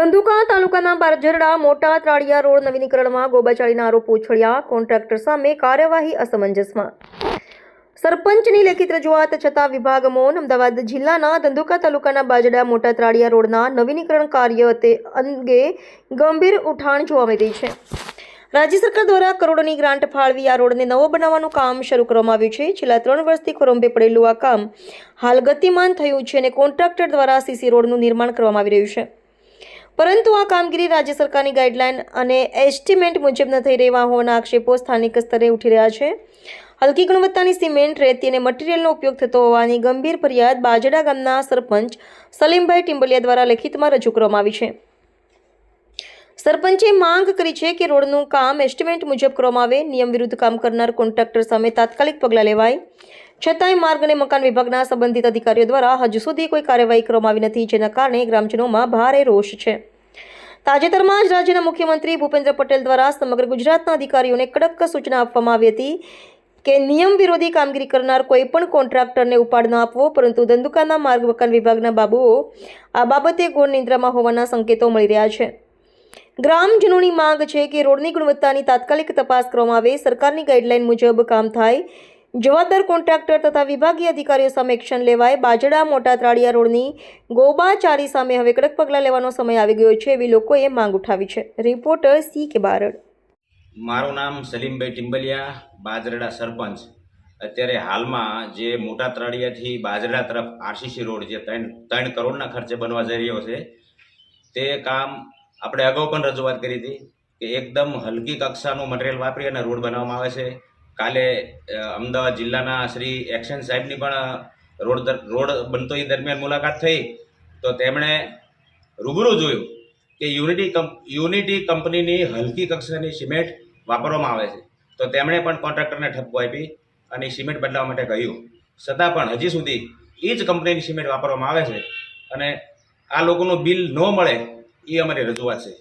ધંધુકા તાલુકાના બારજરડા મોટા ત્રાળિયા રોડ નવીનીકરણમાં ગોબાચાળીના આરોપો ઉછળ્યા. કોન્ટ્રાક્ટર સામે કાર્યવાહી અસમંજસમાં. સરપંચની લેખિત રજૂઆત છતાં વિભાગ મૌન. અમદાવાદ જિલ્લાના ધંધુકા તાલુકાના બારજરડા મોટા ત્રાળિયા રોડના નવીનીકરણ કાર્ય અંગે ગંભીર ઉઠાણ જોવા મળી રહી છે. રાજ્ય સરકાર દ્વારા કરોડોની ગ્રાન્ટ ફાળવી આ રોડને નવો બનાવવાનું કામ શરૂ કરવામાં આવ્યું છે. છેલ્લા 3 વર્ષથી ખોરંભે પડેલું આ કામ હાલ ગતિમાન થયું છે અને કોન્ટ્રાક્ટર દ્વારા સીસી રોડનું નિર્માણ કરવામાં આવી રહ્યું છે. પરંતુ આ કામગીરી રાજ્ય સરકારની ગાઈડલાઈન અને એસ્ટિમેટ મુજબ ન થઈ રહેવા હોવાના આક્ષેપો સ્થાનિક સ્તરે ઉઠી રહ્યા છે. હલકી ગુણવત્તાની સિમેન્ટ, રેતી અને મટીરીયલનો ઉપયોગ થતો હોવાની ગંભીર ફરિયાદ બાજડા ગામના સરપંચ સલીમભાઈ ટિમ્બલિયા દ્વારા લેખિતમાં રજૂ કરવામાં આવી છે. સરપંચે માંગ કરી છે કે રોડનું કામ એસ્ટિમેટ મુજબ કરવામાં આવે, નિયમ વિરુદ્ધ કામ કરનાર કોન્ટ્રાક્ટર સામે તાત્કાલિક પગલાં લેવાય. છતાંય માર્ગ અને મકાન વિભાગના સંબંધિત અધિકારીઓ દ્વારા હજુ સુધી કોઈ કાર્યવાહી કરવામાં આવી નથી, જેના કારણે ગ્રામજનોમાં ભારે રોષ છે. તાજેતરમાં જ રાજ્યના મુખ્યમંત્રી ભૂપેન્દ્ર પટેલ દ્વારા સમગ્ર ગુજરાતના અધિકારીઓને કડક સૂચના આપવામાં આવી હતી કે નિયમ વિરોધી કામગીરી કરનાર કોઈ પણ કોન્ટ્રાક્ટરને ઉપાડ ન આપવો, પરંતુ ધંધુકાના માર્ગ મકાન વિભાગના બાબુઓ આ બાબતે ઘોર નિંદ્રામાં હોવાના સંકેતો મળી રહ્યા છે. ગ્રામજનોની માંગ છે કે રોડની ગુણવત્તાની તાત્કાલિક તપાસ કરવામાં આવે, સરકારની ગાઈડલાઈન મુજબ કામ થાય, જવાબદાર કોન્ટ્રાક્ટર તથા વિભાગીય અધિકારીઓ સામે એક્શન લેવાય. બાજડા મોટા ત્રાળિયા રોડની ગોબાચારી સામે હવે કડક પગલાં લેવાનો સમય આવી ગયો છે, એવી લોકોએ માંગ ઉઠાવી છે. Reporter C.K. બારડ. મારું નામ સલીમભાઈ ટિમ્બલિયા, બાજરડા સરપંચ. અત્યારે હાલમાં જે મોટા ત્રાળિયાથી બાજરડા તરફ આરસીસી રોડ જે 3 કરોડના ખર્ચે બનવા જઈ રહ્યો છે, તે કામ આપણે અગાઉ પણ રજૂઆત કરી હતી કે એકદમ હલકી કક્ષાનું મટીરિયલ વાપરી અને રોડ બનાવવામાં આવે છે. કાલે અમદાવાદ જિલ્લાના શ્રી એક્શન સાહેબની પણ રોડ બનતો એ દરમિયાન મુલાકાત થઈ, તો તેમણે રૂબરૂ જોયું કે યુનિટી કંપનીની હલકી કક્ષાની સિમેન્ટ વાપરવામાં આવે છે. તો તેમણે પણ કોન્ટ્રાક્ટરને ઠપકો આપી અને સિમેન્ટ બદલાવવા માટે કહ્યું. છતાં પણ હજી સુધી એ જ કંપનીની સિમેન્ટ વાપરવામાં આવે છે અને આ લોકોનું બિલ ન મળે એ અમારી રજૂઆત છે.